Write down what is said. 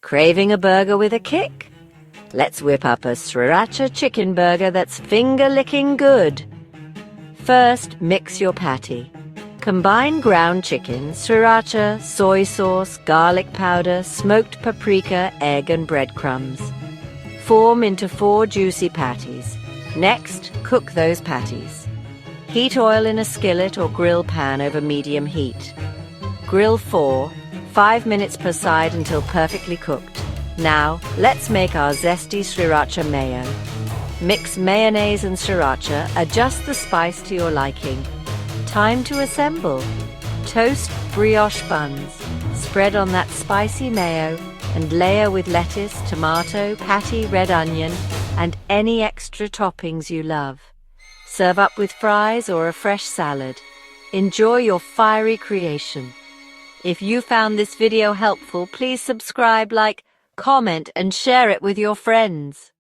Craving a burger with a kick? Let's whip up a Sriracha chicken burger that's finger-licking good. First, mix your patty. Combine ground chicken, sriracha, soy sauce, garlic powder, smoked paprika, egg and breadcrumbs. Form into 4 juicy patties. Next, cook those patties. Heat oil in a skillet or grill pan over medium heat. Grill 5 minutes per side until perfectly cooked. Now, let's make our zesty Sriracha Mayo. Mix mayonnaise and sriracha, adjust the spice to your liking. Time to assemble. Toast brioche buns. Spread on that spicy mayo and layer with lettuce, tomato, patty, red onion, and any extra toppings you love. Serve up with fries or a fresh salad. Enjoy your fiery creation. If you found this video helpful, please subscribe, like, comment, and share it with your friends.